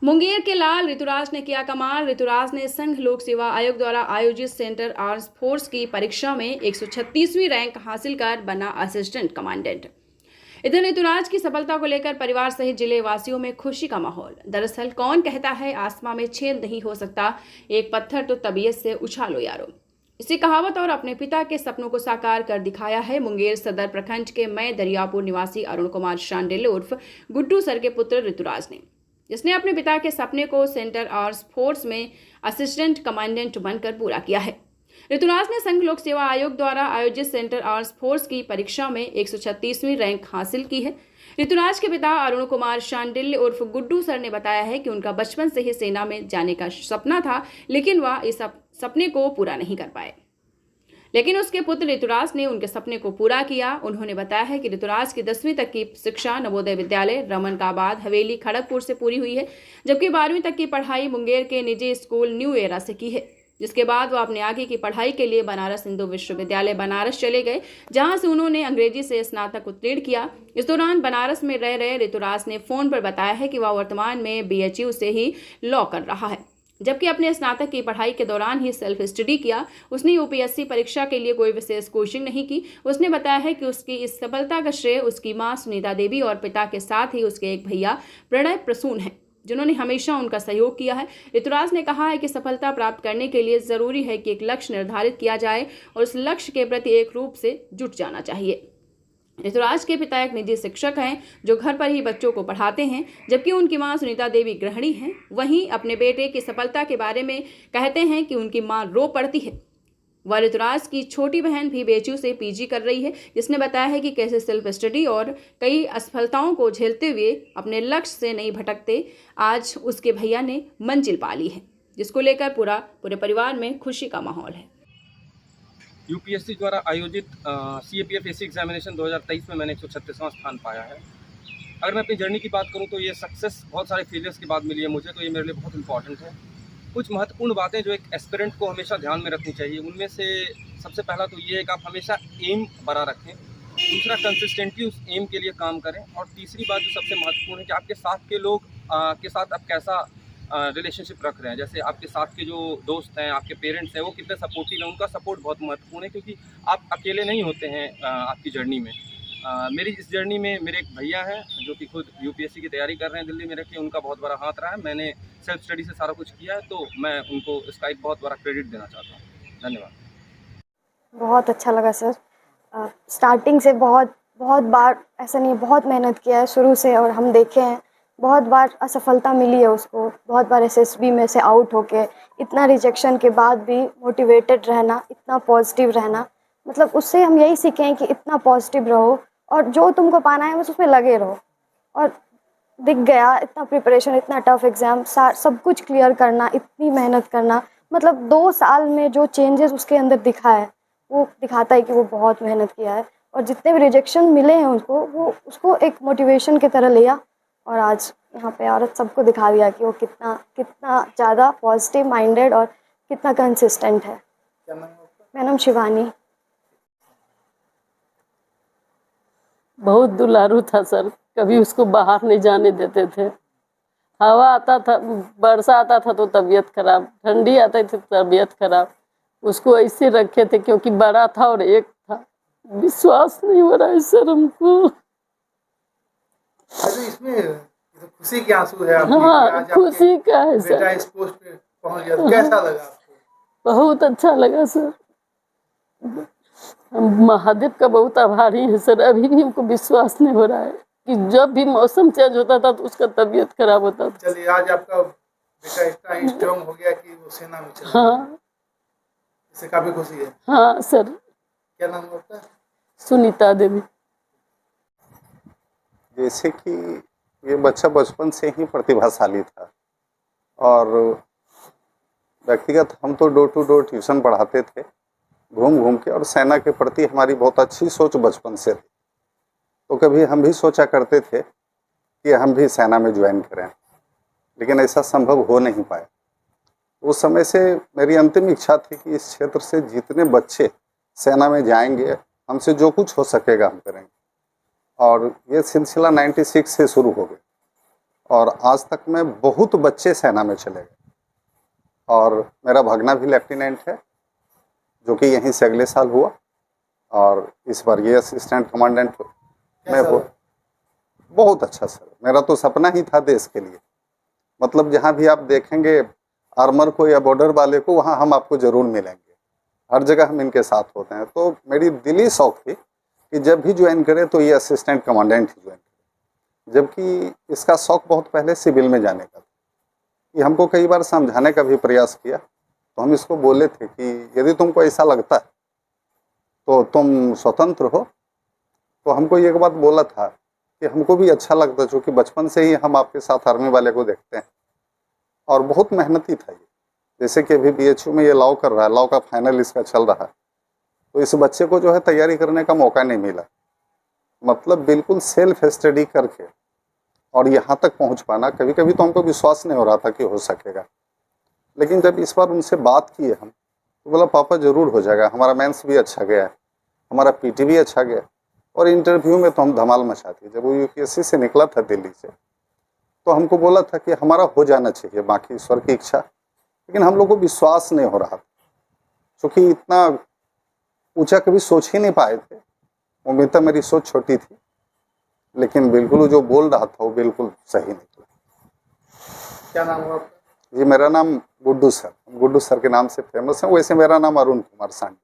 मुंगेर के लाल ऋतुराज ने किया कमाल। ऋतुराज ने संघ लोक सेवा आयोग द्वारा आयोजित सेंटर आर्म्स फोर्स की परीक्षा में 136वीं रैंक हासिल कर बना असिस्टेंट कमांडेंट। इधर ऋतुराज की सफलता को लेकर परिवार सहित जिले वासियों में खुशी का माहौल। दरअसल कौन कहता है आसमां में छेद नहीं हो सकता, एक पत्थर तो तबीयत से उछालो यारो। इसी कहावत और अपने पिता के सपनों को साकार कर दिखाया है मुंगेर सदर प्रखंड के मय दरियापुर निवासी अरुण कुमार शांडिल्य उर्फ गुड्डू सर के पुत्र ऋतुराज ने, जिसने अपने पिता के सपने को सेंटर आर्म्स फोर्स में असिस्टेंट कमांडेंट बनकर पूरा किया है। ऋतुराज ने संघ लोक सेवा आयोग द्वारा आयोजित सेंटर आर्म्स फोर्स की परीक्षा में 136वीं रैंक हासिल की है। ऋतुराज के पिता अरुण कुमार शांडिल्य उर्फ गुड्डू सर ने बताया है कि उनका बचपन से ही सेना में जाने का सपना था, लेकिन वह इस सपने को पूरा नहीं कर पाए, लेकिन उसके पुत्र ऋतुराज ने उनके सपने को पूरा किया। उन्होंने बताया है कि ऋतुराज की 10वीं तक की शिक्षा नवोदय विद्यालय रमनकाबाद हवेली खड़गपुर से पूरी हुई है, जबकि 12वीं तक की पढ़ाई मुंगेर के निजी स्कूल न्यू एरा से की है। जिसके बाद वह अपने आगे की पढ़ाई के लिए बनारस हिंदू विश्वविद्यालय बनारस चले गए, जहां से उन्होंने अंग्रेजी से स्नातक उत्तीर्ण किया। इस दौरान बनारस में रह रहे ऋतुराज ने फोन पर बताया है कि वह वर्तमान में BHU से ही लॉ कर रहा है, जबकि अपने स्नातक की पढ़ाई के दौरान ही सेल्फ स्टडी किया। उसने UPSC परीक्षा के लिए कोई विशेष कोचिंग नहीं की। उसने बताया है कि उसकी इस सफलता का श्रेय उसकी मां सुनीता देवी और पिता के साथ ही उसके एक भैया प्रणय प्रसून हैं, जिन्होंने हमेशा उनका सहयोग किया है। ऋतुराज ने कहा है कि सफलता प्राप्त करने के लिए जरूरी है कि एक लक्ष्य निर्धारित किया जाए और उस लक्ष्य के प्रति एक रूप से जुट जाना चाहिए। ऋतुराज के पिता एक निजी शिक्षक हैं जो घर पर ही बच्चों को पढ़ाते हैं, जबकि उनकी मां सुनीता देवी गृहिणी हैं। वहीं अपने बेटे की सफलता के बारे में कहते हैं कि उनकी मां रो पड़ती है। वह ऋतुराज की छोटी बहन भी BHU से PG कर रही है, जिसने बताया है कि कैसे सेल्फ स्टडी और कई असफलताओं को झेलते हुए अपने लक्ष्य से नहीं भटकते आज उसके भैया ने मंजिल पा ली है, जिसको लेकर पूरे परिवार में खुशी का माहौल है। UPSC द्वारा आयोजित CAPF AC एग्जामिनेशन 2023 में मैंने 136वां स्थान पाया है। अगर मैं अपनी जर्नी की बात करूं तो ये सक्सेस बहुत सारे फेलियर्स के बाद मिली है मुझे, तो ये मेरे लिए बहुत इंपॉर्टेंट है। कुछ महत्वपूर्ण बातें जो एक एस्पिरेंट को हमेशा ध्यान में रखनी चाहिए, उनमें से सबसे पहला तो ये है कि आप हमेशा एम बड़ा रखें। दूसरा, कंसिस्टेंटली उस एम के लिए काम करें। और तीसरी बात जो सबसे महत्वपूर्ण है कि आपके साथ के लोग के साथ आप कैसा रिलेशनशिप रख रहे हैं। जैसे आपके साथ के जो दोस्त हैं, आपके पेरेंट्स हैं, वो कितने सपोर्टिव हैं, उनका सपोर्ट बहुत महत्वपूर्ण है, क्योंकि आप अकेले नहीं होते हैं आपकी जर्नी में। मेरी इस जर्नी में मेरे एक भैया हैं जो कि खुद UPSC की तैयारी कर रहे हैं दिल्ली में रह के, उनका बहुत बड़ा हाथ रहा है। मैंने सेल्फ स्टडी से सारा कुछ किया है, तो मैं उनको इसका एक बहुत बड़ा क्रेडिट देना चाहता हूँ। धन्यवाद। बहुत अच्छा लगा सर। स्टार्टिंग से बहुत बार ऐसा नहीं, बहुत मेहनत किया है शुरू से, और हम देखे हैं बहुत बार असफलता मिली है उसको, बहुत बार SSB में से आउट होके, इतना रिजेक्शन के बाद भी मोटिवेटेड रहना, इतना पॉजिटिव रहना। मतलब उससे हम यही सीखे हैं कि इतना पॉजिटिव रहो और जो तुमको पाना है बस उसमें लगे रहो। और दिख गया, इतना प्रिपरेशन, इतना टफ एग्ज़ाम, सब कुछ क्लियर करना, इतनी मेहनत करना, मतलब 2 साल में जो चेंजेस उसके अंदर दिखा है वो दिखाता है कि वो बहुत मेहनत किया है। और जितने भी रिजेक्शन मिले हैं उसको, वो उसको एक मोटिवेशन की तरह लिया और आज यहाँ पे औरत सबको दिखा दिया कि वो कितना ज़्यादा पॉजिटिव माइंडेड और कितना कंसिस्टेंट है। मेरा नाम शिवानी। बहुत दुलारू था सर, कभी उसको बाहर नहीं जाने देते थे। हवा आता था, वर्षा आता था तो तबीयत खराब, ठंडी आती थी तो तबीयत खराब। उसको ऐसे रखे थे क्योंकि बड़ा था और एक था। विश्वास नहीं हो रहा है सर हमको। इसमें तो खुशी के आंसू है आपकी। हाँ, खुशी का है सर। बेटा इस पोस्ट पे पहुंच गया, तो कैसा लगा आपको? बहुत अच्छा लगा सर। हम महादेव का बहुत आभारी हैं सर। अभी भी हमको विश्वास नहीं हो रहा है कि जब भी मौसम चेंज होता था तो उसका तबीयत खराब होता था। चलिए, आज आपका बेटा इतना स्ट्रांग हो गया कि वो सेना में चला गया। हाँ, इससे काफी खुशी है। हाँ सर। क्या नाम है आपका? सुनीता देवी। जैसे कि ये बच्चा बचपन से ही प्रतिभाशाली था और व्यक्तिगत हम तो डोर टू डोर ट्यूशन पढ़ाते थे घूम घूम के, और सेना के प्रति हमारी बहुत अच्छी सोच बचपन से थी। तो कभी हम भी सोचा करते थे कि हम भी सेना में ज्वाइन करें, लेकिन ऐसा संभव हो नहीं पाया। उस समय से मेरी अंतिम इच्छा थी कि इस क्षेत्र से जितने बच्चे सेना में जाएंगे, हमसे जो कुछ हो सकेगा हम करेंगे। और ये सिलसिला 96 से शुरू हो गया और आज तक में बहुत बच्चे सेना में चले गए। और मेरा भगना भी लेफ्टिनेंट है, जो कि यहीं से अगले साल हुआ, और इस बार ये असिस्टेंट कमांडेंट में हो। बहुत अच्छा सर, मेरा तो सपना ही था देश के लिए। मतलब जहाँ भी आप देखेंगे आर्मर को या बॉर्डर वाले को, वहाँ हम आपको ज़रूर मिलेंगे। हर जगह हम इनके साथ होते हैं। तो मेरी दिली शौक थी कि जब भी ज्वाइन करें तो ये असिस्टेंट कमांडेंट ही ज्वाइन करें, जबकि इसका शौक बहुत पहले सिविल में जाने का था। ये हमको कई बार समझाने का भी प्रयास किया, तो हम इसको बोले थे कि यदि तुमको ऐसा लगता है तो तुम स्वतंत्र हो। तो हमको एक बात बोला था कि हमको भी अच्छा लगता, चूँकि बचपन से ही हम आपके साथ आर्मी वाले को देखते हैं, और बहुत मेहनती था ये। जैसे कि अभी BHU में ये लॉ कर रहा है, लॉ का फाइनल इसका चल रहा है, तो इस बच्चे को जो है तैयारी करने का मौका नहीं मिला। मतलब बिल्कुल सेल्फ स्टडी करके और यहाँ तक पहुँच पाना, कभी कभी तो हमको विश्वास नहीं हो रहा था कि हो सकेगा। लेकिन जब इस बार उनसे बात किए हम, तो बोला पापा ज़रूर हो जाएगा। हमारा मेंस भी अच्छा गया है, हमारा PT भी अच्छा गया, और इंटरव्यू में तो हम धमाल मचा दिए। जब वो UPSC से निकला था दिल्ली से, तो हमको बोला था कि हमारा हो जाना चाहिए, बाकी ईश्वर की इच्छा। लेकिन हम लोग को विश्वास नहीं हो रहा था, क्योंकि इतना ऊंचा कभी सोच ही नहीं पाए थे। उम्मीद था, मेरी सोच छोटी थी, लेकिन बिल्कुल वो जो बोल रहा था वो बिल्कुल सही निकला। क्या नाम हुआ आपका? जी, मेरा नाम गुड्डू सर के नाम से फेमस है। वैसे मेरा नाम अरुण कुमार सांडी।